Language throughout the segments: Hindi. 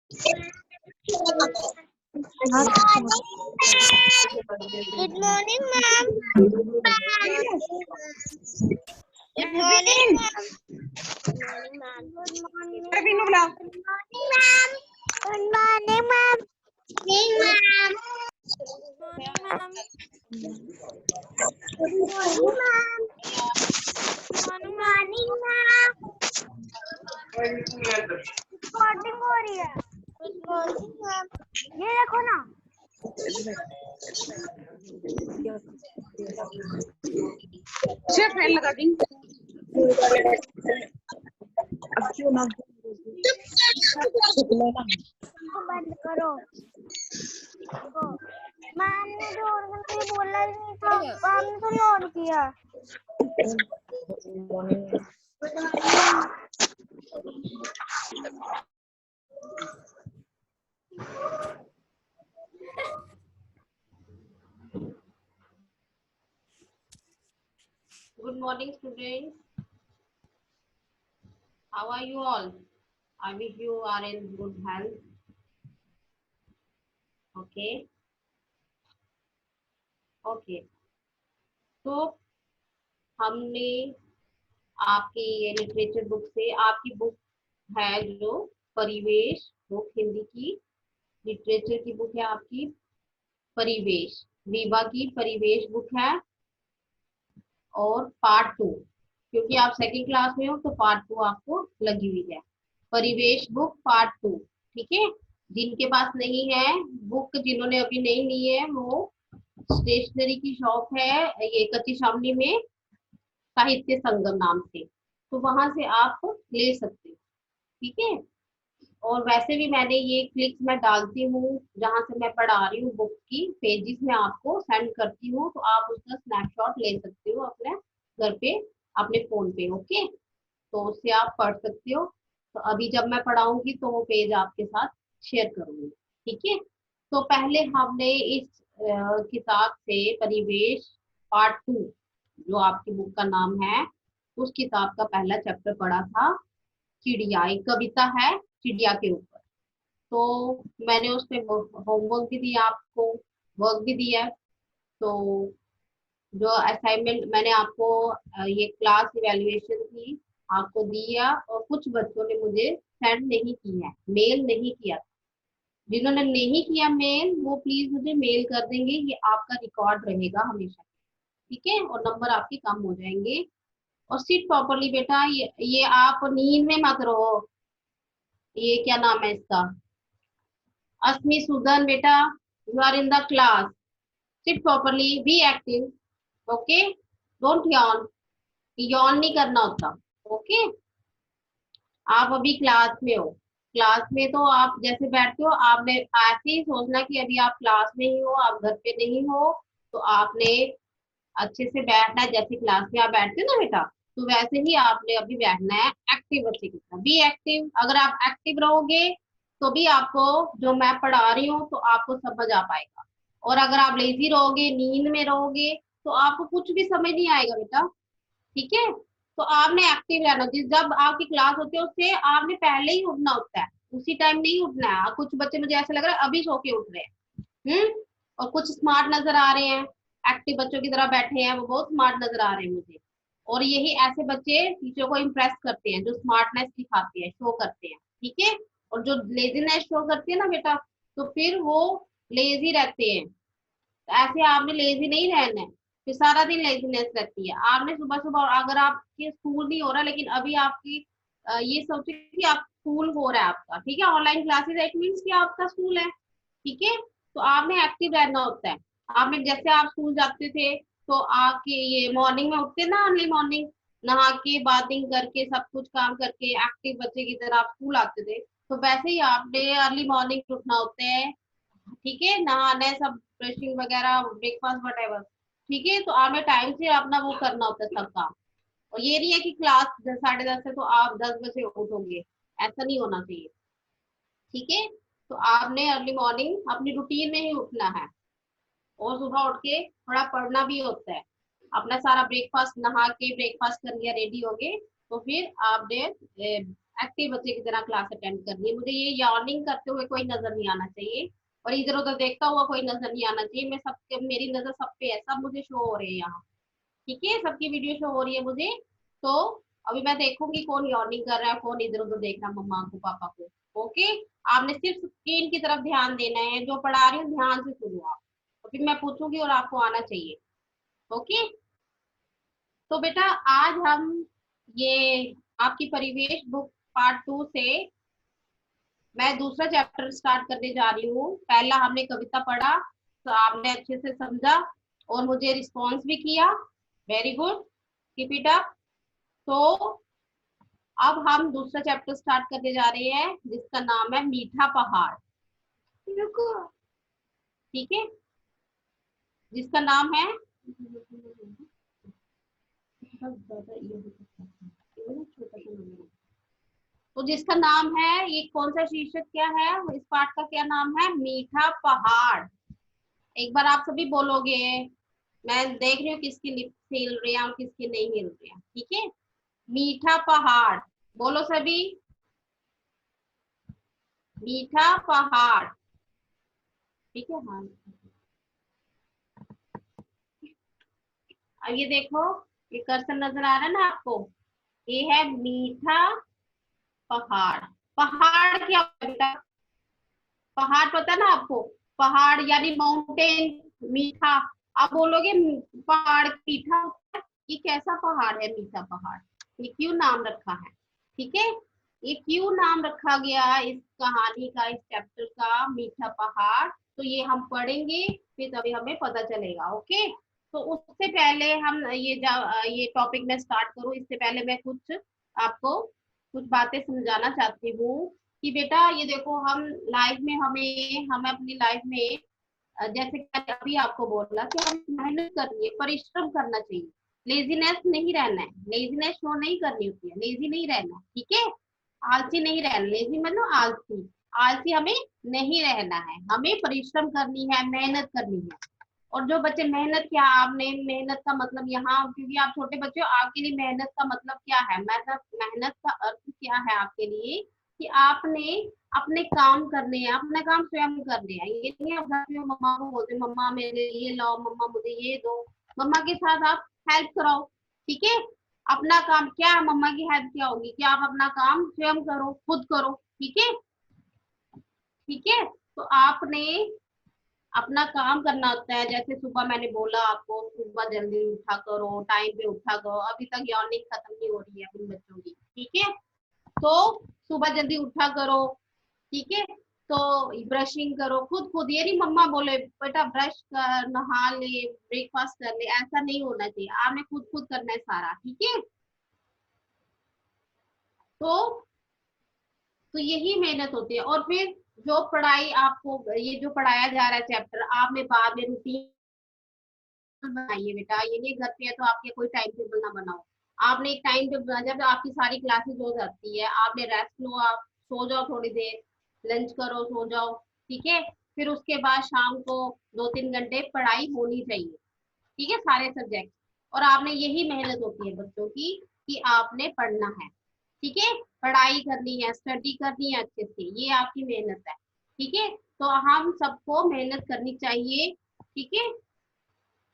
Good morning, ma'am. Good morning, ma'am. Good morning, ma'am. Good morning, ma'am. Good morning, ma'am. Good morning, ma'am. Good morning, ma'am. Good morning, ma'am. Good morning, ma'am. Recording हो रही है। Good morning ma'am. ये देखो ना। सिर्फ फैन लगा दी। अब क्यों ना बंद करो। मैम ने जो ऑन करके बोला ही नहीं था, आपने थोड़ी ऑन किया। Good morning, students. How are you all? I wish you are in good health. Okay. Okay. तो हमने आपकी ये लिटरेचर बुक से, आपकी बुक है जो परिवेश बुक, हिंदी की लिटरेचर की बुक है आपकी परिवेश, रीवा की परिवेश बुक है। और पार्ट 2, क्योंकि आप सेकंड क्लास में हो तो पार्ट 2 आपको लगी हुई है, परिवेश बुक पार्ट 2। ठीक है, जिनके पास नहीं है बुक, जिन्होंने अभी नहीं ली है, वो स्टेशनरी की शॉप है ये कच्ची शामली में, साहित्य संगम नाम से, तो वहां से आप ले सकते हो। ठीक है, और वैसे भी मैंने ये क्लिक्स मैं डालती हूँ जहां से मैं पढ़ा रही हूँ, बुक की पेजेस में आपको सेंड करती हूँ, तो आप उसका स्नैपशॉट ले सकते हो अपने घर पे, अपने फोन पे। ओके, तो उससे आप पढ़ सकते हो। तो अभी जब मैं पढ़ाऊंगी तो वो पेज आपके साथ शेयर करूंगी। ठीक है, तो पहले हमने इस किताब से परिवेश पार्ट 2, जो आपकी बुक का नाम है, उस किताब का पहला चैप्टर पढ़ा था, चिड़िया। एक कविता है चिड़िया के ऊपर। तो मैंने उस पे होमवर्क भी दिया आपको, वर्क भी दिया है। तो जो असाइनमेंट मैंने आपको ये क्लास इवैल्यूएशन थी आपको दिया, और कुछ बच्चों ने मुझे सेंड नहीं किया है, मेल नहीं किया। जिन्होंने नहीं किया मेल, वो प्लीज मुझे मेल कर देंगे, ये आपका रिकॉर्ड रहेगा हमेशा। ठीक है, और नंबर आपके कम हो जाएंगे। और सिट प्रॉपरली बेटा, ये आप नींद में मत रहो। ये क्या नाम है इसका, अस्मी सुदन बेटा, you are in the class, sit properly, be active. Okay, don't yawn, yawn नहीं करना होता। ओके, आप अभी क्लास में हो, क्लास में तो आप जैसे बैठते हो, आपने ऐसे ही सोचना कि अभी आप क्लास में ही हो, आप घर पे नहीं हो। तो आपने अच्छे से बैठना है, जैसे क्लास में आप बैठते हो ना बेटा, तो वैसे ही आपने अभी बैठना है, एक्टिव बच्चे की तरह, बी एक्टिव। अगर आप एक्टिव रहोगे तो भी आपको जो मैं पढ़ा रही हूँ तो आपको समझ आ पाएगा। और अगर आप लेजी रहोगे, नींद में रहोगे, तो आपको कुछ भी समझ नहीं आएगा बेटा। ठीक है, तो आपने एक्टिव रहना, जिस जब आपकी क्लास होती है उससे आपने पहले ही उठना होता है, उसी टाइम नहीं उठना है। कुछ बच्चे मुझे ऐसा लग रहा है अभी सो के उठ रहे हैं, और कुछ स्मार्ट नजर आ रहे हैं, एक्टिव बच्चों की तरह बैठे हैं, वो बहुत स्मार्ट नजर आ रहे हैं मुझे। और यही ऐसे बच्चे टीचर को इम्प्रेस करते हैं, जो स्मार्टनेस दिखाते हैं, शो करते हैं। ठीक है, और जो लेजीनेस शो करते हैं ना बेटा, तो फिर वो लेजी रहते हैं। तो ऐसे आपने लेजी नहीं रहना है, फिर सारा दिन लेजीनेस रहती है। आपने सुबह सुबह, अगर आपके स्कूल नहीं हो रहा लेकिन अभी आपकी ये सोचिए कि आप स्कूल हो रहा है आपका, ठीक है, ऑनलाइन क्लासेस, इट मीन्स कि आपका स्कूल है। ठीक है, तो आपने एक्टिव रहना होता है। आपने जैसे आप स्कूल जाते थे तो आपके ये मॉर्निंग में उठते ना, अर्ली मॉर्निंग, नहा के बाथिंग करके सब कुछ काम करके एक्टिव बच्चे की तरह आप स्कूल आते थे, तो वैसे ही आपने अर्ली मॉर्निंग उठना होता है। ठीक है, नहाना है, सब ब्रशिंग वगैरह, ब्रेकफास्ट वटेवर। ठीक है, तो आपने टाइम से अपना वो करना होता है सब काम। और ये नहीं है कि क्लास 10, 10:30 है तो आप 10 बजे उठोगे, ऐसा नहीं होना चाहिए। ठीक है, तो आपने अर्ली मॉर्निंग अपनी रूटीन में ही उठना है, और सुबह उठ के थोड़ा पढ़ना भी होता है। अपना सारा ब्रेकफास्ट, नहा के ब्रेकफास्ट कर लिया, रेडी हो गए, तो फिर आपने एक्टिव बच्चे की तरह क्लास अटेंड करनी है। मुझे ये यॉर्निंग करते हुए कोई नजर नहीं आना चाहिए और इधर उधर देखता हुआ कोई नजर नहीं आना चाहिए। मैं सब, मेरी नजर सब पे है, सब मुझे शो हो रहे हैं यहाँ। ठीक है, सबकी वीडियो शो हो रही है मुझे। तो अभी मैं देखूंगी कौन यॉर्निंग कर रहा है, कौन इधर उधर देख रहा है, मम्मा को पापा को। ओके, आपने सिर्फ स्क्रीन की तरफ ध्यान देना है, जो पढ़ा रही हूँ ध्यान से सुनो आप, तो फिर मैं पूछूंगी और आपको आना चाहिए। ओके, तो बेटा आज हम ये आपकी परिवेश बुक पार्ट 2 से मैं दूसरा चैप्टर स्टार्ट करने जा रही हूँ। पहला हमने कविता पढ़ा, तो आपने अच्छे से समझा और मुझे रिस्पॉन्स भी किया। Very good, keep it up. तो अब हम दूसरा चैप्टर स्टार्ट करने जा रहे हैं जिसका नाम है मीठा पहाड़। रुको, ठीक है, जिसका नाम है तो जिसका नाम है, ये कौन सा शीर्षक क्या है, इस पाठ का क्या नाम है, मीठा पहाड़। एक बार आप सभी बोलोगे, मैं देख रही हूँ किसकी लिप्स हिल रही है और किसकी नहीं हिल रही है। ठीक है, मीठा पहाड़ बोलो सभी, मीठा पहाड़। ठीक है, हाँ। अब ये देखो, ये कर्सर नजर आ रहा है ना आपको, ये है मीठा पहाड़। पहाड़ क्या होता है बेटा, पहाड़ पता है ना आपको, पहाड़ यानी माउंटेन, मीठा। आप बोलोगे पहाड़ मीठा होता है, ये कैसा पहाड़ है मीठा पहाड़, ये क्यों नाम रखा है। ठीक है, ये क्यों नाम रखा गया इस कहानी का, इस चैप्टर का, मीठा पहाड़, तो ये हम पढ़ेंगे फिर तभी हमें पता चलेगा। ओके, तो उससे पहले हम ये टॉपिक में स्टार्ट करूं, इससे पहले मैं कुछ आपको कुछ बातें समझाना चाहती हूँ कि बेटा ये देखो, हम लाइफ में हमें अपनी लाइफ में जैसे कि अभी आपको बोला कि हमें मेहनत करनी है, परिश्रम करना चाहिए, लेजीनेस नहीं रहना है, लेजीनेस शो नहीं करनी होती है, लेजी नहीं रहना। ठीक है, आलसी नहीं रहना, लेजी मतलब आलसी, आलसी हमें नहीं रहना है, हमें परिश्रम करनी है, मेहनत करनी है। और जो बच्चे मेहनत, क्या आपने मेहनत का मतलब यहाँ, क्योंकि आप छोटे बच्चे हो, आपके लिए मेहनत का मतलब क्या है, मतलब मेहनत का अर्थ क्या है आपके लिए, कि आपने अपने काम करने हैं, अपने काम स्वयं करने हैं। ये नहीं आप घर में मम्मा को बोलते मम्मा मेरे ये लाओ, मम्मा मुझे ये दो, मम्मा के साथ आप हेल्प कराओ। ठीक है, अपना काम क्या है, मम्मा की हेल्प क्या होगी कि आप अपना काम स्वयं करो, खुद करो। ठीक है, ठीक है, तो आपने अपना काम करना होता है। जैसे सुबह मैंने बोला आपको, सुबह जल्दी उठा करो, टाइम पे उठा करो। अभी तक यॉर्निंग खत्म नहीं हो रही है अपने बच्चों की। ठीक है, तो सुबह जल्दी उठा करो। ठीक है, तो ब्रशिंग करो खुद खुद, ये नहीं मम्मा बोले बेटा ब्रश कर, नहा ले, ब्रेकफास्ट कर ले, ऐसा नहीं होना चाहिए, आपने खुद खुद करना है सारा। ठीक है, तो यही मेहनत होती है। और फिर जो पढ़ाई आपको, ये जो पढ़ाया जा रहा है चैप्टर, आपने बाद में रूटीन बनाइए बेटा। ये नहीं घर पे है तो आपके कोई टाइम टेबल ना बनाओ, आपने एक टाइम टेबल बना। जब आपकी सारी क्लासेस हो जाती है, आपने रेस्ट लो, आप सो जाओ थोड़ी देर, लंच करो, सो जाओ। ठीक है, फिर उसके बाद शाम को 2-3 घंटे पढ़ाई होनी चाहिए। ठीक है, सारे सब्जेक्ट। और आपने, यही मेहनत होती है बच्चों की कि आपने पढ़ना है। ठीक है, पढ़ाई करनी है, स्टडी करनी है अच्छे से, ये आपकी मेहनत है। ठीक है, तो हम सबको मेहनत करनी चाहिए। ठीक है,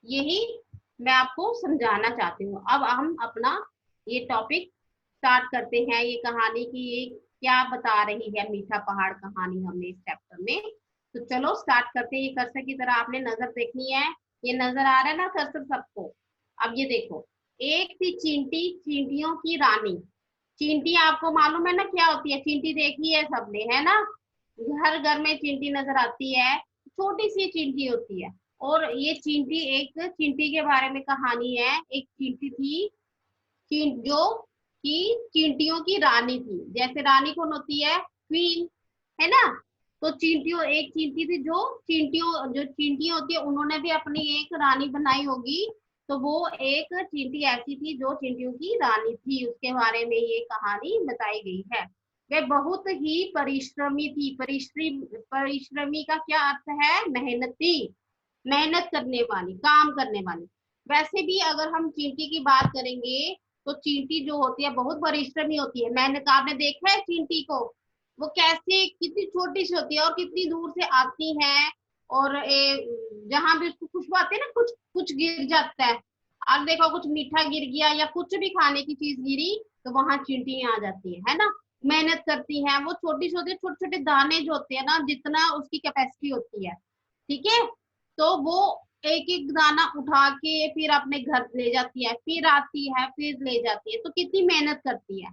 यही मैं आपको समझाना चाहती हूँ। अब हम अपना ये टॉपिक स्टार्ट करते हैं, ये कहानी की ये क्या बता रही है मीठा पहाड़ कहानी हमें इस चैप्टर में। तो चलो स्टार्ट करते हैं। ये कर्सर की तरह आपने नजर देखनी है, ये नजर आ रहा है ना कर्सर सबको। अब ये देखो, एक थी चींटी, चींटियों की रानी। चींटी आपको मालूम है ना क्या होती है, चींटी देखी है सबने, है ना, घर घर में चींटी नजर आती है, छोटी सी चींटी होती है। और ये चींटी, एक चींटी के बारे में कहानी है। एक चींटी थी, जो कि चींटियों की रानी थी। जैसे रानी कौन होती है, क्वीन, है ना। तो चींटियों, एक चींटी थी जो चींटियां होती है, उन्होंने भी अपनी एक रानी बनाई होगी। तो वो एक चींटी ऐसी थी जो चींटियों की रानी थी, उसके बारे में ये कहानी बताई गई है। वह बहुत ही परिश्रमी थी। परिश्रमी का क्या अर्थ है, मेहनती, मेहनत करने वाली, काम करने वाली। वैसे भी अगर हम चींटी की बात करेंगे तो चींटी जो होती है बहुत परिश्रमी होती है, मेहनत। आपने देखा है चींटी को, वो कैसे कितनी छोटी सी होती है और कितनी दूर से आती है, और जहां भी उसको खुशबू आती है ना, कुछ कुछ गिर जाता है, आप देखो कुछ मीठा गिर गया या कुछ भी खाने की चीज गिरी, तो वहां चींटियां आ जाती है ना। मेहनत करती हैं वो, छोटी छोटे छोटे छोटे दाने जो होते हैं ना, जितना उसकी कैपेसिटी होती है, ठीक है, तो वो एक एक दाना उठा के फिर अपने घर ले जाती है, फिर आती है, फिर ले जाती है, तो कितनी मेहनत करती है।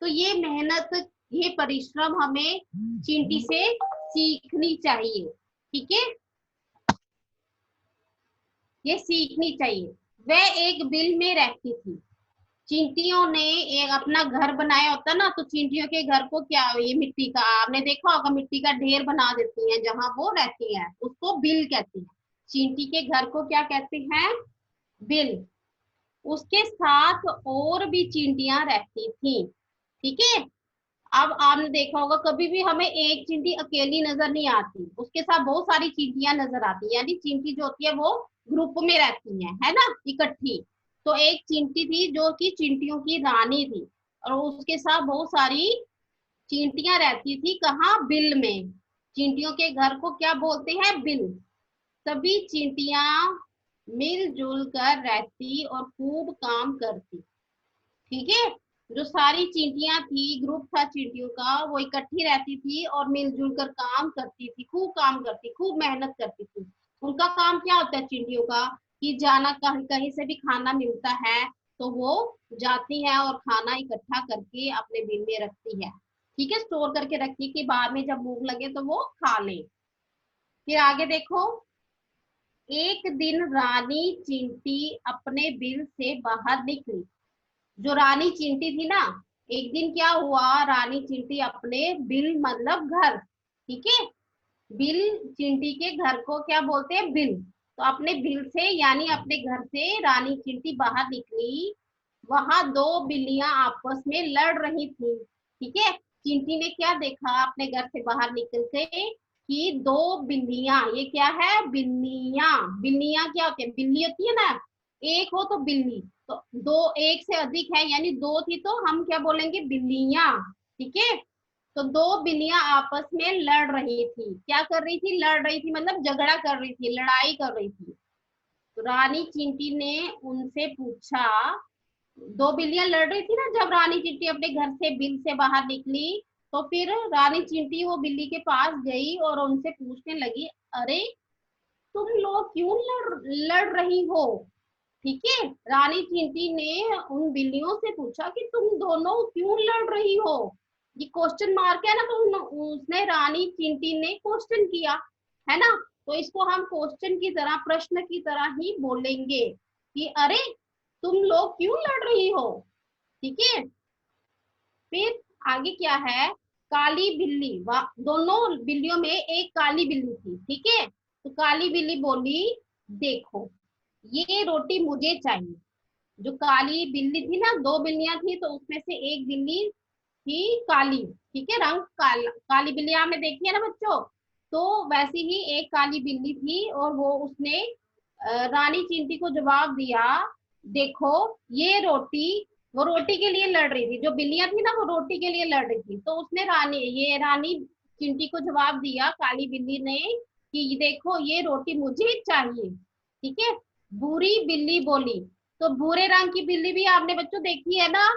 तो ये मेहनत, ये परिश्रम हमें चींटी से सीखनी चाहिए, ठीक है, ये सीखनी चाहिए। वह एक बिल में रहती थी। चींटियों ने एक अपना घर बनाया होता ना, तो चींटियों के घर को क्या, ये मिट्टी का, आपने देखा होगा, मिट्टी का ढेर बना देती हैं जहां वो रहती हैं, उसको बिल कहती हैं। चींटी के घर को क्या कहते हैं, बिल। उसके साथ और भी चींटियां रहती थी, ठीक है। अब आपने देखा होगा, कभी भी हमें एक चींटी अकेली नजर नहीं आती, उसके साथ बहुत सारी चींटियां नजर आती है, यानी चींटी जो होती है वो ग्रुप में रहती है ना, इकट्ठी। तो एक चींटी थी जो कि चींटियों की रानी थी, और उसके साथ बहुत सारी चींटियां रहती थी, कहाँ, बिल में। चींटियों के घर को क्या बोलते हैं, बिल। सभी चींटियां मिलजुल कर रहती और खूब काम करती, ठीक है। जो सारी चींटियां थी, ग्रुप था चींटियों का, वो इकट्ठी रहती थी और मिलजुल कर काम करती थी, खूब काम करती, खूब मेहनत करती थी। उनका काम क्या होता है चींटियों का, कि जाना, कहीं कहीं से भी खाना मिलता है तो वो जाती है और खाना इकट्ठा करके अपने बिल में रखती है, ठीक है, स्टोर करके रखती है कि बाद में जब भूख लगे तो वो खा ले। फिर आगे देखो, एक दिन रानी चींटी अपने बिल से बाहर निकली। जो रानी चींटी थी ना, एक दिन क्या हुआ, रानी चींटी अपने बिल मतलब घर, ठीक है, बिल, चींटी के घर को क्या बोलते हैं, बिल। तो अपने बिल से यानी अपने घर से रानी चींटी बाहर निकली। वहां दो बिल्लियां आपस में लड़ रही थी, ठीक है। चींटी ने क्या देखा अपने घर से बाहर निकल के, कि दो बिल्लियां, ये क्या है, बिल्लियां। बिल्लियां क्या होती है, बिल्ली होती है ना, एक हो तो बिल्ली, तो दो, एक से अधिक है यानी दो थी, तो हम क्या बोलेंगे, बिल्लियां, ठीक है। तो दो बिल्लियां आपस में लड़ रही थी, क्या कर रही थी, लड़ रही थी मतलब झगड़ा कर रही थी, लड़ाई कर रही थी। तो रानी चींटी ने उनसे पूछा, दो बिल्लियां लड़ रही थी ना, जब रानी चींटी अपने घर से बिल से बाहर निकली, तो फिर रानी चींटी वो बिल्ली के पास गई और उनसे पूछने लगी, अरे तुम लोग क्यों लड़ रही हो, ठीक है। रानी चींटी ने उन बिल्लियों से पूछा कि तुम दोनों क्यों लड़ रही हो। ये क्वेश्चन मार्क है ना, तो उसने, रानी चींटी ने क्वेश्चन किया, है ना। तो इसको हम क्वेश्चन की तरह, प्रश्न की तरह ही बोलेंगे कि अरे तुम लोग क्यों लड़ रही हो, ठीक है। फिर आगे क्या है, काली बिल्ली, दोनों बिल्लियों में एक काली बिल्ली थी, ठीक है। तो काली बिल्ली बोली, देखो ये रोटी मुझे चाहिए। जो काली बिल्ली थी ना, दो बिल्लियां थी, तो उसमें से एक बिल्ली थी काली, ठीक है, रंग काला, काली बिल्ली आपने देखी है ना बच्चों। तो वैसी ही एक काली बिल्ली थी, और वो उसने रानी चींटी को जवाब दिया, देखो ये रोटी, वो रोटी के लिए लड़ रही थी, जो बिल्लियां थी ना वो रोटी के लिए लड़ रही थी, तो उसने रानी चींटी को जवाब दिया, काली बिल्ली ने, कि देखो ये रोटी मुझे चाहिए, ठीक है। बुरी बिल्ली बोली, तो भूरे रंग की बिल्ली भी आपने बच्चों देखी है ना,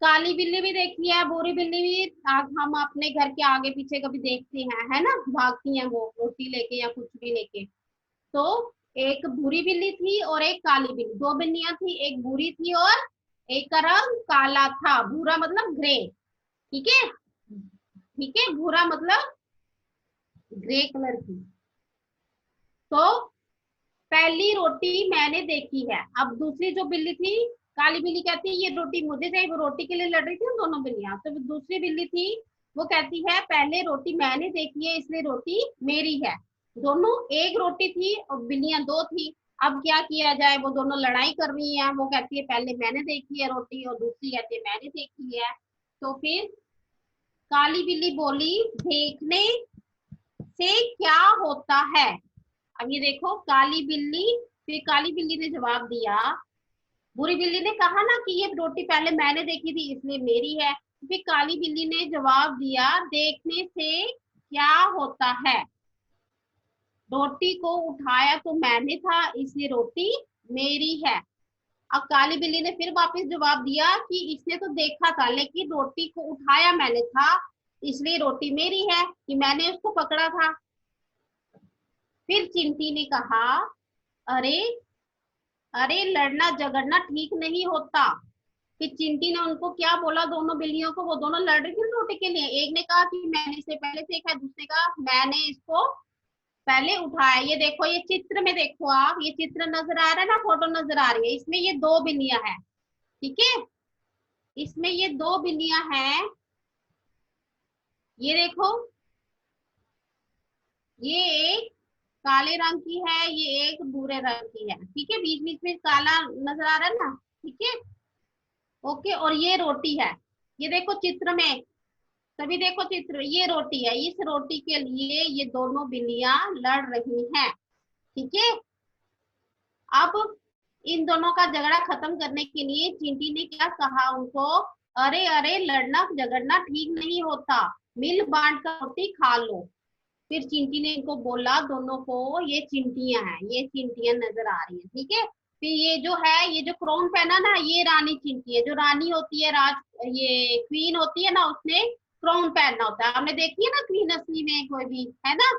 काली बिल्ली भी देखी है, बुरी बिल्ली भी हम अपने घर के आगे पीछे कभी देखते हैं, है ना, भागती हैं वो रोटी लेके या कुछ भी लेके। तो एक भूरी बिल्ली थी और एक काली बिल्ली, दो बिल्लियां थी, एक भूरी थी और एक का रंग काला था, भूरा मतलब ग्रे, ठीक है, ठीक है, भूरा मतलब ग्रे कलर की। तो पहली रोटी मैंने देखी है। अब दूसरी जो बिल्ली थी, काली बिल्ली कहती है ये रोटी मुझे चाहिए, वो रोटी के लिए लड़ रही थी ना दोनों बिल्लियां। तो दूसरी बिल्ली थी, वो कहती है पहले रोटी मैंने देखी है इसलिए रोटी मेरी है। दोनों एक रोटी थी और बिल्लियां दो थी। अब क्या किया जाए, वो दोनों लड़ाई कर रही है, वो कहती है पहले मैंने देखी है रोटी, और दूसरी कहती है मैंने देखी है। तो फिर काली बिल्ली बोली, देखने से क्या होता है। अब ये देखो, काली बिल्ली, फिर काली बिल्ली ने जवाब दिया, बुरी बिल्ली ने कहा ना कि ये रोटी पहले मैंने देखी थी इसलिए मेरी है। फिर काली बिल्ली ने जवाब दिया, देखने से क्या होता है, रोटी को उठाया तो मैंने था इसलिए रोटी मेरी है। अब काली बिल्ली ने फिर वापस जवाब दिया कि इसने तो देखा था लेकिन रोटी को उठाया मैंने था इसलिए रोटी मेरी है, कि मैंने उसको पकड़ा था। फिर चिंटी ने कहा, अरे अरे लड़ना झगड़ना ठीक नहीं होता। फिर चिंटी ने उनको क्या बोला, दोनों बिल्लियों को, वो दोनों लड़ रही थी रोटी के लिए। एक ने कहा कि मैंने इसे पहले देखा, दूसरे कहा मैंने इसको पहले उठाया। ये देखो, ये चित्र में देखो आप, ये चित्र नजर आ रहा है ना, फोटो नजर आ रही है, इसमें ये दो बिल्लियां हैं। ठीक है, इसमें ये दो बिल्लियां हैं, ये देखो, ये एक काले रंग की है, ये एक भूरे रंग की है। ठीक है, बीच बीच में काला नजर आ रहा है ना। ठीक है, ओके। और ये रोटी है, ये देखो चित्र में, तभी देखो चित्र, ये रोटी है, इस रोटी के लिए ये दोनों बिल्लियां लड़ रही हैं। ठीक है, अब इन दोनों का झगड़ा खत्म करने के लिए चींटी ने क्या कहा उनको, अरे अरे लड़ना झगड़ना ठीक नहीं होता, मिल बांट कर रोटी खा लो। फिर चींटी ने इनको बोला, दोनों को, ये चिंटियां हैं, ये चिंटियां नजर आ रही है। ठीक है, फिर ये जो है, ये जो क्राउन पहना ना, ये रानी चिंटी है। जो रानी होती है, ये क्वीन होती है ना, उसने क्राउन पहनना होता है। हमने देखी है ना क्वीन असली में कोई भी है ना,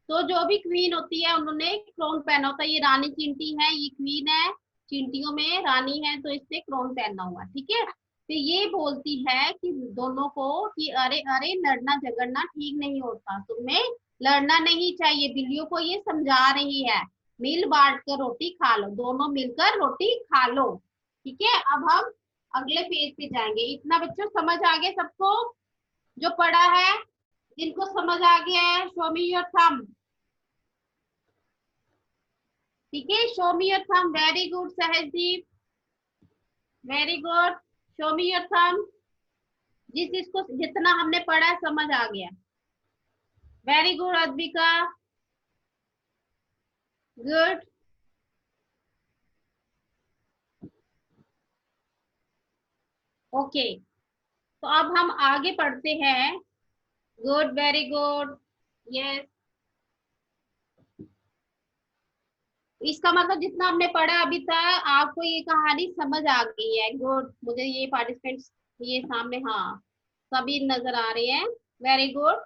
तो जो भी क्वीन होती है उन्होंने क्राउन पहना होता है। ये रानी चिंटी है, ये क्वीन है, चिंटियों में रानी है, तो इससे क्राउन पहनना हुआ। ठीक है, तो ये बोलती है कि दोनों को कि अरे अरे लड़ना झगड़ना ठीक नहीं होता, तुम्हें लड़ना नहीं चाहिए। बिल्लियों को ये समझा रही है, मिल बांट कर रोटी खा लो, दोनों मिलकर रोटी खा लो। ठीक है, अब हम अगले पेज पे जाएंगे। इतना बच्चों समझ आ गया सबको? जो पढ़ा है, जिनको समझ आ गया है, शो मी योर थंब। ठीक है, show me your thumb. Very good Sahajdeep, very good. Show me your thumb, जिस जिसको जितना हमने पढ़ा समझ आ गया। Very good Advika, good. Okay, तो अब हम आगे पढ़ते हैं। Good, very good, yes. इसका मतलब जितना हमने पढ़ा अभी तक, आपको ये कहानी समझ आ गई है। गुड, मुझे ये पार्टिसिपेंट्स ये सामने, हाँ, सभी नजर आ रहे हैं। Very good,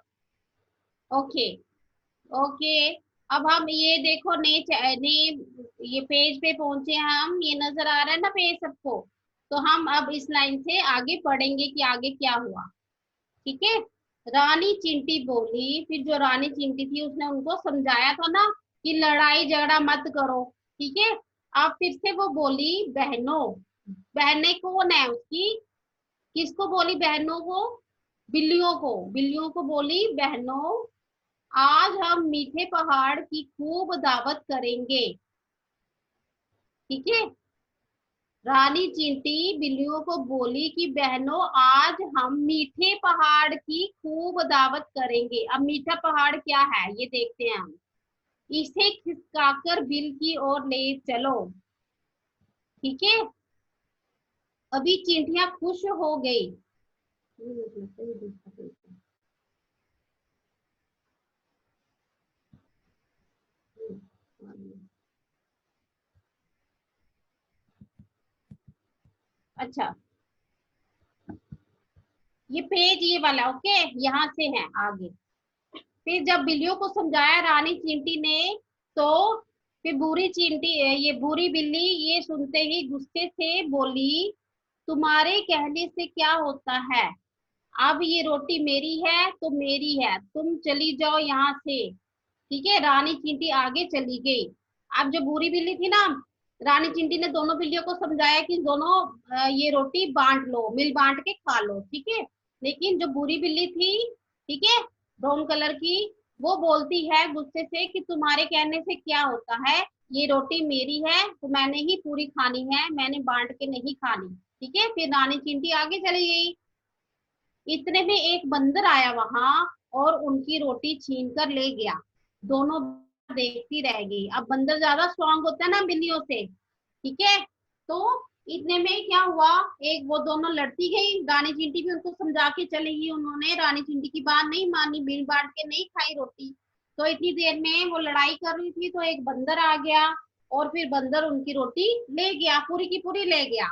okay okay. अब हम ये देखो ने ये पेज पे पहुंचे हम, ये नजर आ रहा है ना पेज सबको। तो हम अब इस लाइन से आगे पढ़ेंगे कि आगे क्या हुआ। ठीक है, रानी चिंटी बोली, फिर जो रानी चिंटी थी उसने उनको समझाया था ना कि लड़ाई झगड़ा मत करो। ठीक है, अब फिर से वो बोली, बहनों, बहने कौन है उसकी, किसको बोली बहनों को, बिल्लियों को बोली, बहनों आज हम मीठे पहाड़ की खूब दावत करेंगे। ठीक है, रानी चींटी बिल्लियों को बोली कि बहनों आज हम मीठे पहाड़ की खूब दावत करेंगे। अब मीठा पहाड़ क्या है ये देखते हैं हम। इसे खिसकाकर बिल की ओर ले चलो। ठीक है, अभी चींटियां खुश हो गई। अच्छा, ये पेज ये वाला, ओके, यहाँ से है आगे। फिर जब बिल्लियों को समझाया रानी चींटी ने, तो फिर बुरी चींटी, ये बुरी बिल्ली ये सुनते ही गुस्से से बोली, तुम्हारे कहने से क्या होता है, अब ये रोटी मेरी है तो मेरी है, तुम चली जाओ यहाँ से। ठीक है, रानी चींटी आगे चली गई। अब जो बुरी बिल्ली थी ना, रानी चींटी ने दोनों बिल्लियों को समझाया कि दोनों ये रोटी बांट लो, मिल बांट के खा लो। ठीक है, लेकिन जो बुरी बिल्ली थी, ठीक है, ब्राउन कलर की, वो बोलती है गुस्से से कि तुम्हारे कहने से क्या होता है, ये रोटी मेरी है तो मैंने ही पूरी खानी है, मैंने बांट के नहीं खानी। ठीक है, फिर रानी चींटी आगे चली गई। इतने में एक बंदर आया वहां और उनकी रोटी छीन कर ले गया। दोनों देखती रह गई। अब बंदर ज्यादा स्ट्रांग होता है ना बिल्लियों से। ठीक है, तो इतने में क्या हुआ, एक वो दोनों लड़ती गई, रानी चिंटी भी उनको समझा के चलेगी, उन्होंने रानी चिंटी की बात नहीं मानी, बिन बांट के नहीं खाई रोटी। तो इतनी देर में वो लड़ाई कर रही थी तो एक बंदर आ गया और फिर बंदर उनकी रोटी ले गया, पूरी की पूरी ले गया,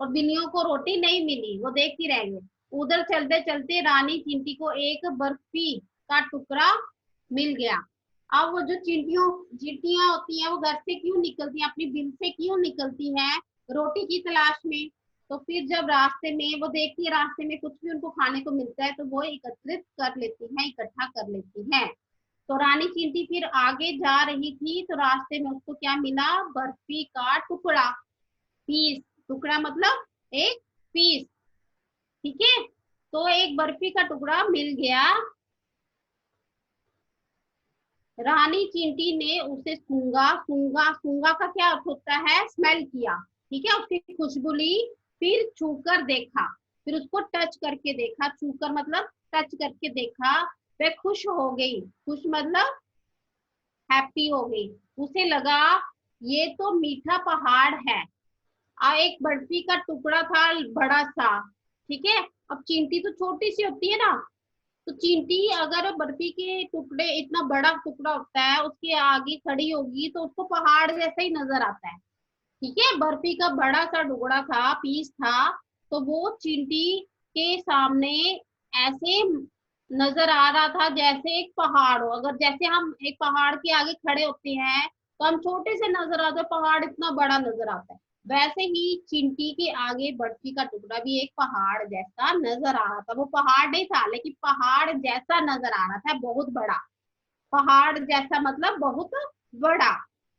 और बिल्लियों को रोटी नहीं मिली, वो देखती रह गई। उधर चलते चलते रानी चिंटी को एक बर्फी का टुकड़ा मिल गया। अब वो जो चींटियां होती हैं वो घर से क्यों निकलती हैं, अपनी बिल से क्यों निकलती हैं, रोटी की तलाश में। तो फिर जब रास्ते में वो देखती है रास्ते में कुछ भी उनको खाने को मिलता है तो वो एकत्रित कर लेती है, इकट्ठा कर लेती है। तो रानी चींटी फिर आगे जा रही थी तो रास्ते में उसको क्या मिला, बर्फी का टुकड़ा, पीस, टुकड़ा मतलब एक पीस, ठीक है। तो एक बर्फी का टुकड़ा मिल गया, रानी चींटी ने उसे सूंघा, सूंघा, सूंघा का क्या अर्थ होता है, स्मेल किया, ठीक है, उसकी खुशबू ली, फिर छूकर देखा, फिर उसको टच करके देखा, छूकर मतलब टच करके देखा, वह खुश हो गई, खुश मतलब हैप्पी हो गई, उसे लगा ये तो मीठा पहाड़ है। एक बर्फी का टुकड़ा था बड़ा सा, ठीक है। अब चींटी तो छोटी सी होती है ना, तो चींटी अगर बर्फी के टुकड़े, इतना बड़ा टुकड़ा होता है उसके आगे खड़ी होगी तो उसको पहाड़ जैसा ही नजर आता है, ठीक है। बर्फी का बड़ा सा टुकड़ा था, पीस था, तो वो चींटी के सामने ऐसे नजर आ रहा था जैसे एक पहाड़ हो। अगर जैसे हम एक पहाड़ के आगे खड़े होते हैं तो हम छोटे से नजर आते हैं, पहाड़ इतना बड़ा नजर आता है, वैसे ही चींटी के आगे बर्फी का टुकड़ा भी एक पहाड़ जैसा नजर आ रहा था। वो पहाड़ नहीं था लेकिन पहाड़ जैसा नजर आ रहा था, बहुत बड़ा, पहाड़ जैसा मतलब बहुत बड़ा,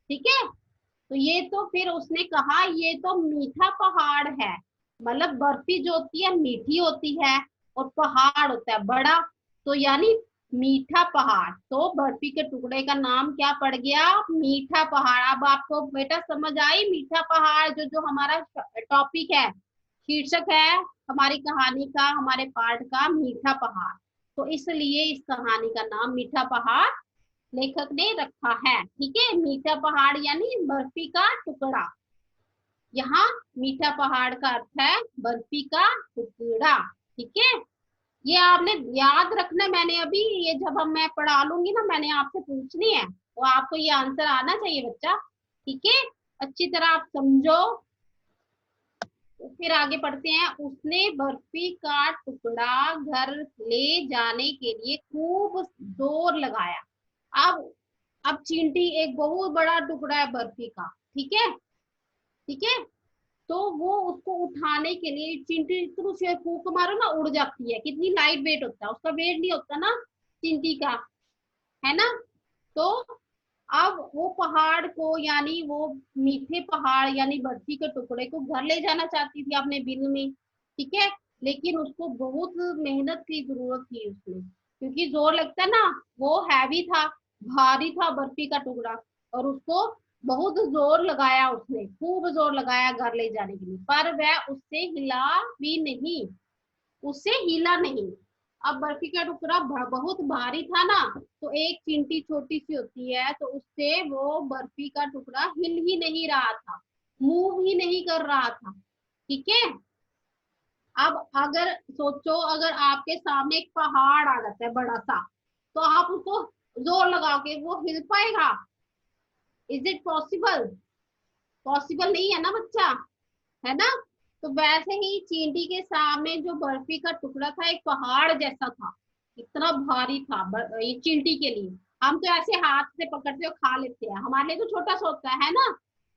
ठीक है। तो ये तो फिर उसने कहा ये तो मीठा पहाड़ है, मतलब बर्फी जो होती है मीठी होती है और पहाड़ होता है बड़ा, तो यानी मीठा पहाड़। तो बर्फी के टुकड़े का नाम क्या पड़ गया, मीठा पहाड़। अब आपको बेटा समझ आई, मीठा पहाड़ जो जो हमारा टॉपिक है, शीर्षक है हमारी कहानी का, हमारे पाठ का, मीठा पहाड़। तो इसलिए इस कहानी का नाम मीठा पहाड़ लेखक ने रखा है, ठीक है। मीठा पहाड़ यानी बर्फी का टुकड़ा, यहाँ मीठा पहाड़ का अर्थ है बर्फी का टुकड़ा, ठीक है। ये आपने याद रखना, मैंने अभी ये जब हम मैं पढ़ा लूंगी ना, मैंने आपसे पूछनी है तो आपको ये आंसर आना चाहिए बच्चा, ठीक है। अच्छी तरह आप समझो। तो फिर आगे पढ़ते हैं। उसने बर्फी का टुकड़ा घर ले जाने के लिए खूब जोर लगाया। अब चींटी, एक बहुत बड़ा टुकड़ा है बर्फी का, ठीक है, ठीक है। तो वो उसको उठाने के लिए चींटी से फूक मारो ना उड़ जाती है, कितनी लाइट वेट होता है, उसका वेट नहीं होता ना चींटी का, है ना। तो अब वो पहाड़ को यानी वो मीठे पहाड़ यानी बर्फी के टुकड़े को घर ले जाना चाहती थी अपने बिल में, ठीक है। लेकिन उसको बहुत मेहनत की जरूरत थी उसमें, क्योंकि जोर लगता है ना, वो हैवी था, भारी था बर्फी का टुकड़ा, और उसको बहुत जोर लगाया, उसने खूब जोर लगाया घर ले जाने के लिए, पर वह उससे हिला भी नहीं, उससे हिला नहीं। अब बर्फी का टुकड़ा बहुत भारी था ना, तो एक चींटी छोटी सी होती है तो उससे वो बर्फी का टुकड़ा हिल ही नहीं रहा था, मूव ही नहीं कर रहा था, ठीक है। अब अगर सोचो, अगर आपके सामने एक पहाड़ आ जाता है बड़ा सा, तो आप उसको जोर लगा के वो हिल पाएगा, इज इट पॉसिबल, पॉसिबल नहीं है ना बच्चा, है ना। तो वैसे ही चींटी के सामने जो बर्फी का टुकड़ा था एक पहाड़ जैसा था, इतना भारी था ये चींटी के लिए। हम तो ऐसे हाथ से पकड़ते और खा लेते हैं, हमारे लिए तो छोटा सा होता है ना,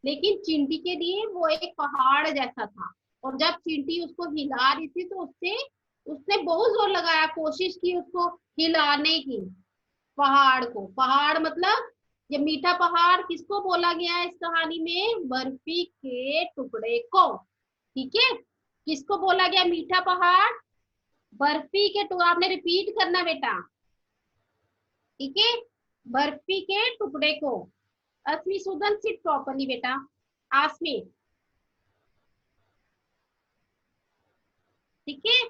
लेकिन चींटी के लिए वो एक पहाड़ जैसा था। और जब चींटी उसको हिला रही थी तो उससे उसने बहुत जोर लगाया, कोशिश की उसको हिलाने की, पहाड़ को। पहाड़ मतलब ये मीठा पहाड़ किसको बोला गया है इस कहानी में, बर्फी के टुकड़े को, ठीक है। किसको बोला गया मीठा पहाड़, बर्फी के टुकड़े, आपने रिपीट करना बेटा, ठीक है, बर्फी के टुकड़े को। अस्मी सुदन सिट प्रॉपरली बेटा, आसमी, ठीक है।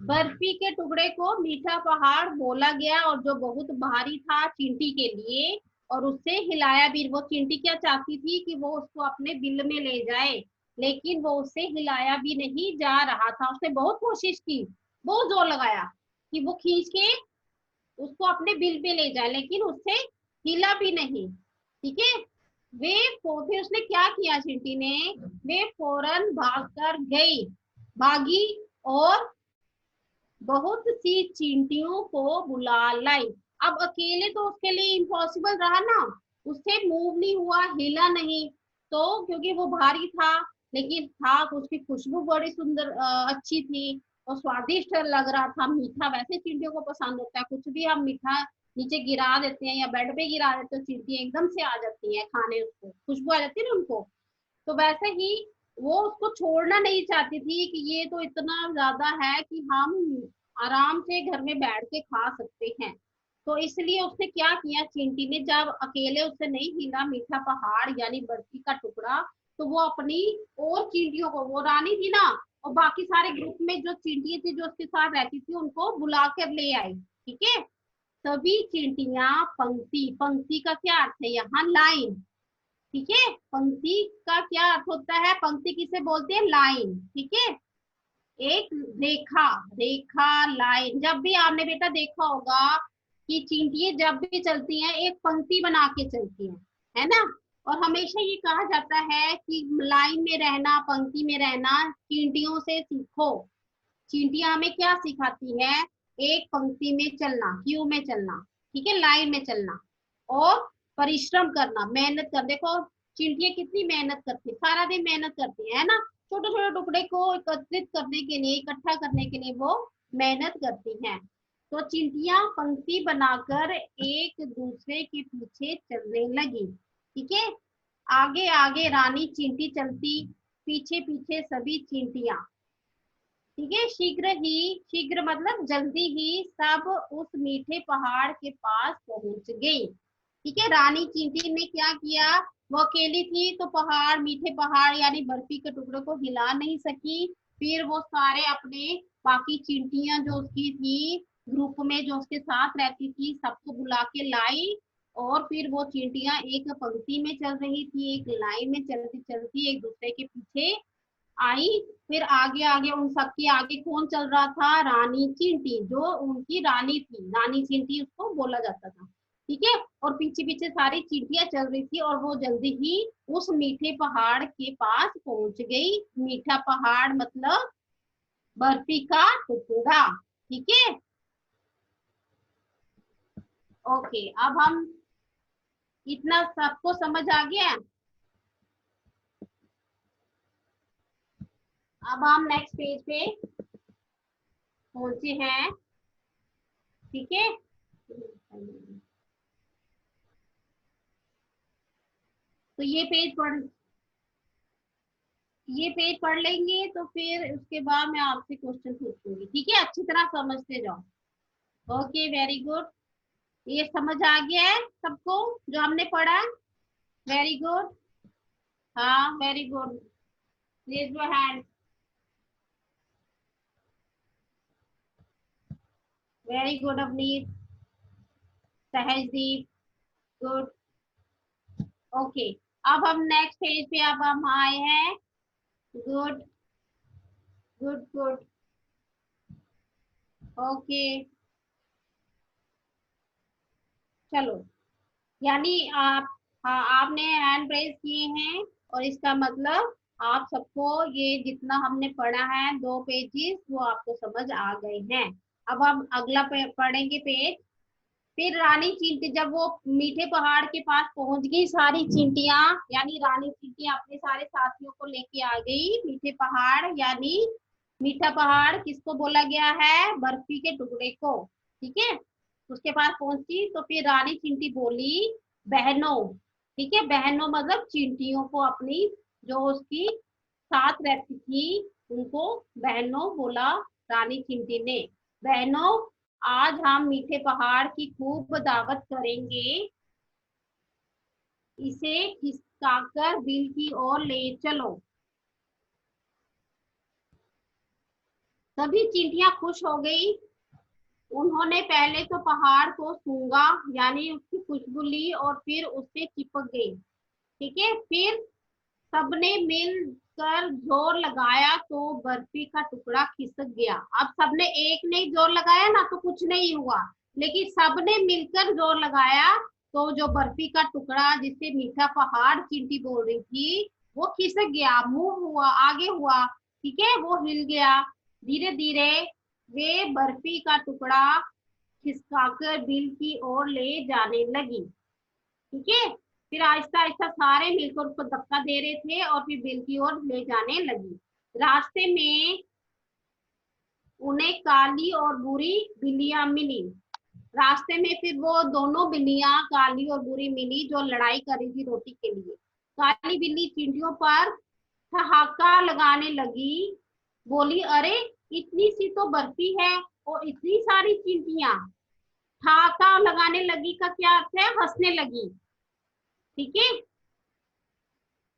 बर्फी के टुकड़े को मीठा पहाड़ बोला गया, और जो बहुत भारी था चींटी के लिए, और उससे हिलाया भी। वो चींटी क्या चाहती थी कि वो उसको अपने बिल में ले जाए, लेकिन वो उससे हिलाया भी नहीं जा रहा था। उसने बहुत कोशिश की, बहुत जोर लगाया कि वो खींच के उसको अपने बिल पे ले जाए, लेकिन उससे हिला भी नहीं। ठीक है, फिर उसने क्या किया चींटी ने, वे फौरन भाग कर गई, भागी और बहुत सी चींटियों को बुला लाई। अब अकेले तो उसके लिए इम्पॉसिबल रहा ना, उससे मूव नहीं हुआ, हिला नहीं, तो क्योंकि वो भारी था, लेकिन था, उसकी खुशबू बड़ी सुंदर अच्छी थी और स्वादिष्ट लग रहा था, मीठा वैसे चींटियों को पसंद होता है, कुछ भी हम मीठा नीचे गिरा देते हैं या बेड पे गिरा देते हैं, चींटियां एकदम से आ जाती है खाने, उसको खुशबू आ जाती है ना उनको। तो वैसे ही वो उसको छोड़ना नहीं चाहती थी कि ये तो इतना ज्यादा है कि हम आराम से घर में बैठ के खा सकते हैं। तो इसलिए उसने क्या किया, चींटी ने, जब अकेले उससे नहीं हिला मीठा पहाड़ यानी बर्फी का टुकड़ा, तो वो अपनी और चींटियों को, वो रानी थी ना, और बाकी सारे ग्रुप में जो चींटियां थी जो उसके साथ रहती थी, उनको बुला कर ले आई। ठीक है, सभी चींटियां पंक्ति, पंक्ति का क्या अर्थ है यहाँ, लाइन। ठीक है, पंक्ति का क्या अर्थ होता है, पंक्ति किसे बोलते हैं, लाइन। ठीक है, एक रेखा, रेखा लाइन, जब भी आपने बेटा देखा होगा कि चींटियां जब भी चलती हैं एक पंक्ति बना के चलती हैं, है ना। और हमेशा ये कहा जाता है कि लाइन में रहना, पंक्ति में रहना चींटियों से सीखो। चींटियां हमें क्या सिखाती है, एक पंक्ति में चलना, क्यू में चलना, ठीक है, लाइन में चलना, और परिश्रम करना, मेहनत कर, देखो चींटियां कितनी मेहनत करती है, सारा दिन मेहनत करती है ना, छोटे छोटे टुकड़े को एकत्रित करने के लिए, इकट्ठा करने के लिए वो मेहनत करती हैं। तो चींटियां पंक्ति बनाकर एक दूसरे के पीछे चलने लगी। ठीक है, आगे आगे रानी चींटी चलती, पीछे पीछे सभी चींटियां। ठीक है, शीघ्र ही, शीघ्र मतलब जल्दी ही, सब उस मीठे पहाड़ के पास पहुंच गई। ठीक है, रानी चींटी ने क्या किया, वो अकेली थी तो पहाड़, मीठे पहाड़ यानी बर्फी के टुकड़े को हिला नहीं सकी। फिर वो सारे अपने बाकी चींटियां जो उसकी थी ग्रुप में, जो उसके साथ रहती थी, सबको बुला के लाई, और फिर वो चींटियां एक पंक्ति में चल रही थी, एक लाइन में चलती चलती एक दूसरे के पीछे आई। फिर आगे आगे उन सबके आगे कौन चल रहा था, रानी चींटी, जो उनकी रानी थी, रानी चींटी उसको बोला जाता था। ठीक है, और पीछे पीछे सारी चींटियां चल रही थी, और वो जल्दी ही उस मीठे पहाड़ के पास पहुंच गई। मीठा पहाड़ मतलब बर्फी का टुकड़ा। ठीक है, ओके, अब हम, इतना सबको समझ आ गया। अब हम नेक्स्ट पेज पे पहुंचे हैं। ठीक है, तो ये पेज पढ़ लेंगे, तो फिर उसके बाद मैं आपसे क्वेश्चन पूछूंगी। ठीक है, अच्छी तरह समझते जाओ। ओके, वेरी गुड, ये समझ आ गया है सबको जो हमने पढ़ा, वेरी गुड। हाँ, very good, raise your hand, very good Avneet, Sahajdeep, good. Okay, अब हम नेक्स्ट पेज पे अब हम आए हैं। गुड, गुड, गुड, ओके, चलो, यानी आप, हाँ आपने हैंड रेज किए हैं, और इसका मतलब आप सबको ये जितना हमने पढ़ा है 2 पेजेस वो आपको समझ आ गए हैं। अब हम अगला पढ़ेंगे पेज। फिर रानी चींटी, जब वो मीठे पहाड़ के पास पहुंच गई सारी चींटियां, यानी रानी चींटी अपने सारे साथियों को लेके आ गई मीठे पहाड़, यानी मीठा पहाड़ किसको बोला गया है, बर्फी के टुकड़े को। ठीक है, उसके पास पहुंची तो फिर रानी चींटी बोली, बहनों, ठीक है, बहनों मतलब चींटियों को, अपनी जो उसकी साथ रहती थी उनको बहनों बोला रानी चींटी ने। बहनों, आज हम मीठे पहाड़ की खूब दावत करेंगे, इसे खिसकाकर बिल की ओर ले चलो। सभी चींटियां खुश हो गई। उन्होंने पहले तो पहाड़ को सूंघा, यानी उसकी खुशबू ली, और फिर उससे चिपक गई। ठीक है, फिर सबने मिलकर जोर लगाया तो बर्फी का टुकड़ा खिसक गया। अब सबने एक ने जोर लगाया ना तो कुछ नहीं हुआ, लेकिन सबने मिलकर जोर लगाया तो जो बर्फी का टुकड़ा जिसे मीठा पहाड़ चींटी बोल रही थी वो खिसक गया, मूव हुआ, आगे हुआ, ठीक है, वो हिल गया। धीरे धीरे वे बर्फी का टुकड़ा खिसकाकर बिल की ओर ले जाने लगी, ठीक है। फिर आहिस्ता आहिस्ता सारे मिलकर उसको धक्का दे रहे थे और फिर बिल की ओर ले जाने लगी। रास्ते में उन्हें काली और बुरी बिल्लियां मिली। रास्ते में फिर वो दोनों बिल्लियां काली और बुरी मिली जो लड़ाई कर रही थी रोटी के लिए। काली बिल्ली चींटियों पर ठहाका लगाने लगी, बोली अरे इतनी सी तो बर्फी है और इतनी सारी चींटियां। ठहाका लगाने लगी का क्या अर्थ है? हंसने लगी, ठीक है।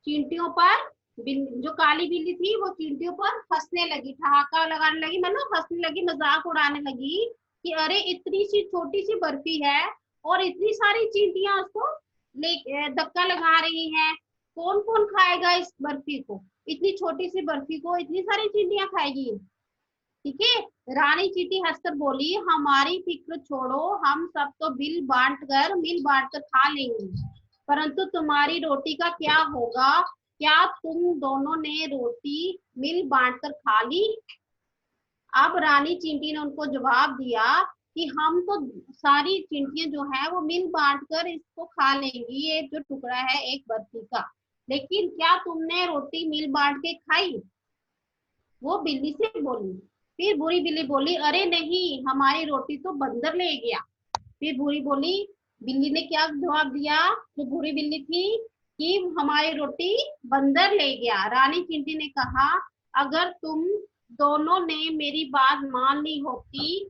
चींटियों पर जो काली बिल्ली थी वो चींटियों पर हंसने लगी, ठहाका लगाने लगी, मतलब हंसने लगी, मजाक उड़ाने लगी कि अरे इतनी सी छोटी सी बर्फी है और इतनी सारी चींटियां उसको ले धक्का लगा रही हैं। कौन कौन खाएगा इस बर्फी को? इतनी छोटी सी बर्फी को इतनी सारी चींटियां खाएगी, ठीक है। रानी चींटी हंसकर बोली हमारी फिक्र छोड़ो, हम सब तो मिल बांट कर खा लेंगे, परंतु तुम्हारी रोटी का क्या होगा? क्या तुम दोनों ने रोटी मिल बांट कर खा ली? अब रानी चींटी ने उनको जवाब दिया कि हम तो सारी चींटियां जो है वो मिल बांट कर इसको खा लेंगी, ये जो टुकड़ा है एक बर्फी का, लेकिन क्या तुमने रोटी मिल बांट के खाई? वो बिल्ली से बोली। फिर बुरी बिल्ली बोली अरे नहीं, हमारी रोटी तो बंदर ले गया। फिर बुरी बोली, बिल्ली ने क्या जवाब दिया जो बुरी बिल्ली थी कि हमारी रोटी बंदर ले गया। रानी चींटी ने कहा अगर तुम दोनों ने मेरी बात मान ली होती,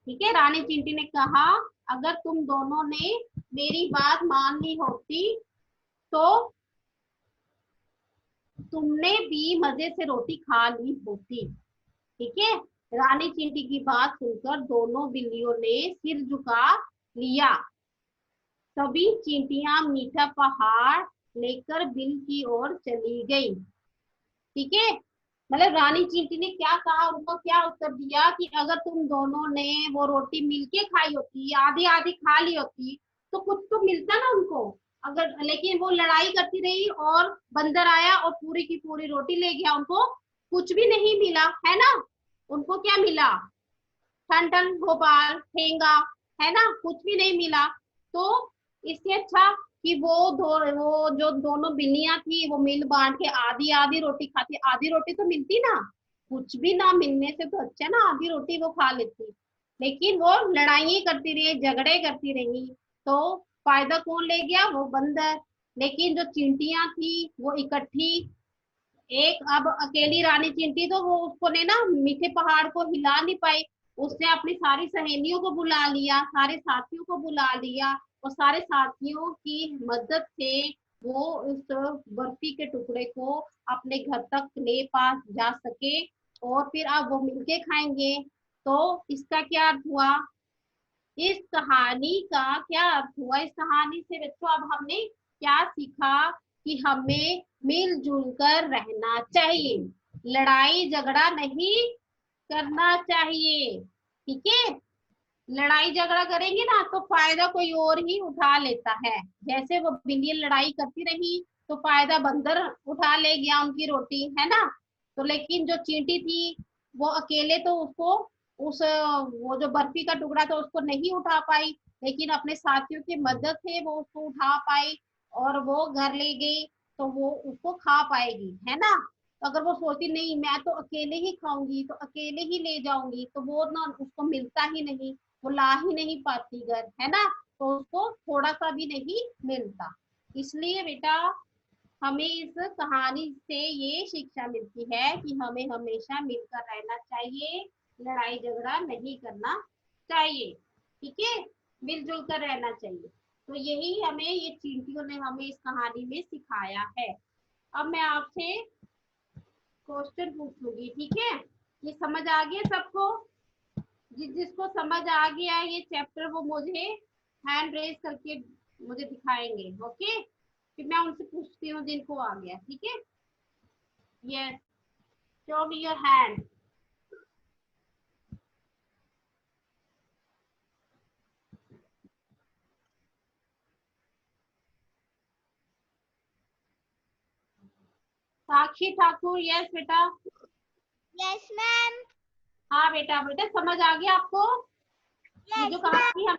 ठीक है, रानी चींटी ने कहा अगर तुम दोनों ने मेरी बात मान ली होती तो तुमने भी मजे से रोटी खा ली होती, ठीक है। रानी चींटी की बात सुनकर दोनों बिल्लियों ने सिर झुका लिया। सभी चींटियां मीठा पहाड़ लेकर बिल की ओर चली गई, ठीक है। मतलब रानी चींटी ने क्या कहा, उनको क्या उत्तर दिया कि अगर तुम दोनों ने वो रोटी मिलके खाई होती, आधी आधी खा ली होती तो कुछ तो मिलता ना उनको। अगर लेकिन वो लड़ाई करती रही और बंदर आया और पूरी की पूरी रोटी ले गया, उनको कुछ भी नहीं मिला, है ना। उनको क्या मिला? ठन ठन भोपाल ठेंगा, है ना, कुछ भी नहीं मिला। तो इससे अच्छा कि वो जो दोनों बिल्लियां थी वो मिल बांट के आधी आधी रोटी खाती, आधी रोटी तो मिलती ना, कुछ भी ना मिलने से तो अच्छा ना आधी रोटी वो खा लेती। लेकिन वो लड़ाई करती रही, झगड़े करती रही, तो फायदा कौन ले गया? वो बंदर। लेकिन जो चींटियां थी वो इकट्ठी, एक अब अकेली रानी चींटी तो वो उसको ने ना मीठे पहाड़ को हिला नहीं पाई, उसने अपनी सारी सहेलियों को बुला लिया, सारे साथियों को बुला लिया और सारे साथियों की मदद से वो उस बर्फी के टुकड़े को अपने घर तक ले पास जा सके और फिर अब वो मिलके खाएंगे। तो इसका क्या अर्थ हुआ? इस कहानी का क्या अर्थ हुआ? इस कहानी से बच्चों अब हमने क्या सीखा कि हमें मिलजुल कर रहना चाहिए, लड़ाई झगड़ा नहीं करना चाहिए, ठीक है। लड़ाई झगड़ा करेंगे ना तो फायदा कोई और ही उठा लेता है। जैसे वो बिल्ली लड़ाई करती रही तो फायदा बंदर उठा ले गया उनकी रोटी, है ना। तो लेकिन जो चींटी थी वो अकेले तो उसको उस वो जो बर्फी का टुकड़ा था उसको नहीं उठा पाई, लेकिन अपने साथियों की मदद से वो उसको उठा पाई और वो घर ले गई, तो वो उसको खा पाएगी, है ना। तो अगर वो सोचती नहीं मैं तो अकेले ही खाऊंगी तो अकेले ही ले जाऊंगी तो वो ना उसको मिलता ही नहीं, वो ला ही नहीं पाती घर, है ना, तो उसको थोड़ा सा भी नहीं मिलता। इसलिए बेटा हमें इस कहानी से ये शिक्षा मिलती है कि हमें हमेशा मिलकर रहना चाहिए, लड़ाई झगड़ा नहीं करना चाहिए, ठीक है, मिलजुल कर रहना चाहिए। तो यही हमें ये चींटियों ने हमें इस कहानी में सिखाया है। अब मैं आपसे क्वेश्चन पूछूंगी, ठीक है। ये समझ आ गया सबको? जिसको समझ आ गया ये चैप्टर वो मुझे हैंड रेज करके मुझे दिखाएंगे, ओके। फिर मैं उनसे पूछती हूँ जिनको आ गया, ठीक है। Yes, show me your hand. Sakshi Thakur, yes बेटा। Yes ma'am. हाँ बेटा, बेटा समझ आ गया आपको ये जो कहानी हम।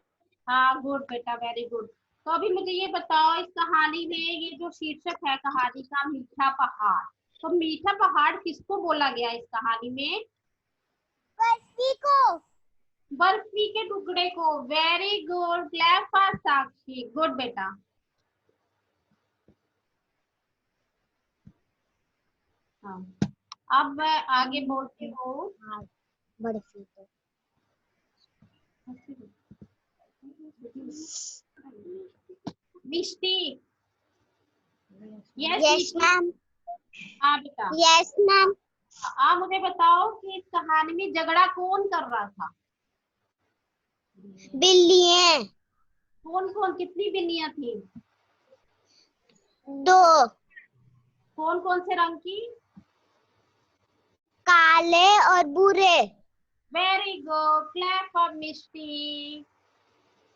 हाँ गुड बेटा, वेरी गुड। तो अभी मुझे ये बताओ, इस कहानी में ये जो शीर्षक है कहानी का, मीठा पहाड़, तो मीठा पहाड़ किसको बोला गया इस कहानी में? बर्फी को। बर्फी के टुकड़े को। Very good, clap for Sakshi, good बेटा। हाँ, अब मैं आगे बोलती हूँ। बर्फी को। मिष्टी, यस मैम। हाँ बेटा, यस मैम। आप मुझे बताओ कि इस कहानी में झगड़ा कौन कर रहा था? बिल्लियाँ। कौन कौन, कितनी बिल्लियां थी? 2। कौन कौन से रंग की? काले और भूरे। Very good, clap for Mishti,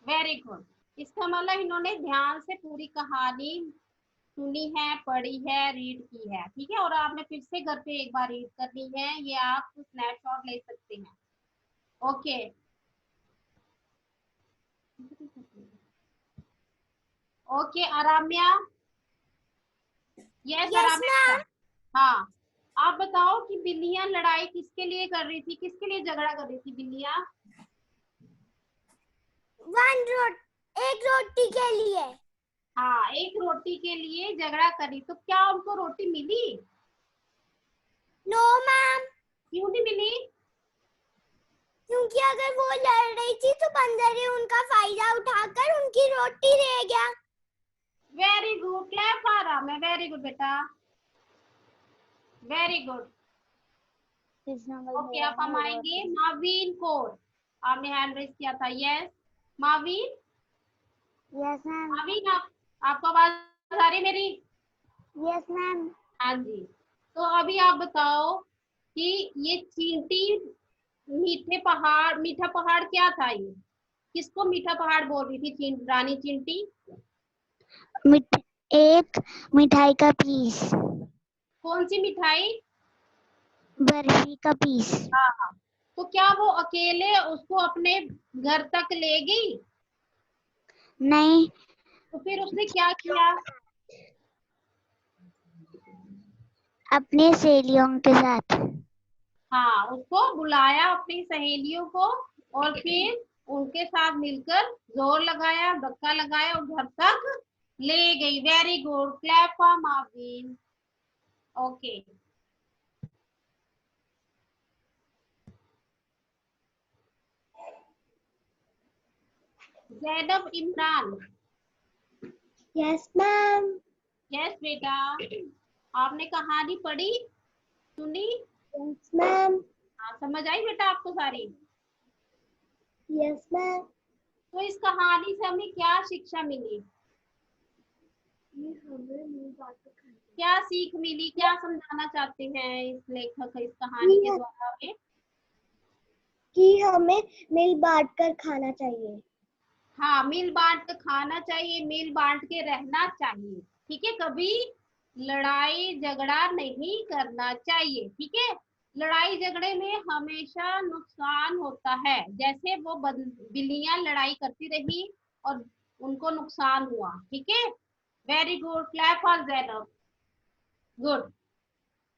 very good. इसका मतलब इन्होंने ध्यान से पूरी कहानी सुनी है, पढ़ी है, रीड की है, ठीक है। और आपने फिर से घर पे एक बार रीड करनी है, ये आप स्नैपशॉट ले सकते हैं। Okay, okay Aaramya. Yes Aaramya. हाँ, आप बताओ कि बिल्लियां लड़ाई किसके लिए कर रही थी, किसके लिए झगड़ा कर रही थी बिल्लियां? एक रोटी के लिए। हाँ, एक रोटी के लिए झगड़ा करी, तो क्या उनको रोटी मिली? No ma'am. क्यों नहीं मिली? क्योंकि अगर वो लड़ रही थी तो बंदर ने उनका फायदा उठाकर उनकी रोटी ले गया। Very good, clap for Aaramya, very good बेटा, वेरी गुड। ओके, अब हम आएंगे मावीन कौर। आपने हैंड रेज किया था, yes Mavin. Yes ma'am. Mavin, आपको आवाज आ रही मेरी? Yes ma'am. हाँ जी। तो अभी आप बताओ कि ये चींटी, मीठा पहाड़ क्या था ये? किसको मीठा पहाड़ बोल रही थी रानी चींटी? एक मिठाई का पीस। कौन सी मिठाई? बर्फी का पीस। हाँ, तो क्या वो अकेले उसको अपने घर तक ले गई? नहीं। तो फिर उसने क्या किया? अपने सहेलियों के साथ। हाँ, उसको बुलाया अपनी सहेलियों को, और फिर उनके साथ मिलकर जोर लगाया, धक्का लगाया और घर तक ले गई। Very good, clap for Marvin. Okay, Zainab Imran. Yes ma'am. Yes बेटा, आपने कहानी पढ़ी, सुनी? Yes ma'am. हाँ, समझ आई बेटा आपको सारी? Yes ma'am. तो इस कहानी से हमें क्या शिक्षा मिली, क्या सीख मिली, क्या समझाना चाहते हैं इस लेखक इस कहानी के द्वारा हमें? कि हमें मिल बांट कर खाना चाहिए। हाँ, मिल बांट कर खाना चाहिए, मिल बांट के रहना चाहिए, ठीक है। कभी लड़ाई झगड़ा नहीं करना चाहिए, ठीक है। लड़ाई झगड़े में हमेशा नुकसान होता है, जैसे वो बिल्लियां लड़ाई करती रही और उनको नुकसान हुआ, ठीक है। Very good, clap for Zainab, good.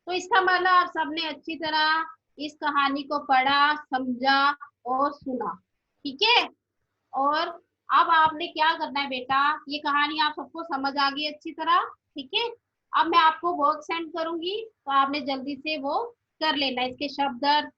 तो इसका मतलब आप सबने अच्छी तरह इस कहानी को पढ़ा, समझा और सुना, ठीक है। और अब आपने क्या करना है बेटा, ये कहानी आप सबको समझ आ गई अच्छी तरह, ठीक है। अब मैं आपको वर्क सेंड करूंगी, तो आपने जल्दी से वो कर लेना, इसके शब्द अर्थ,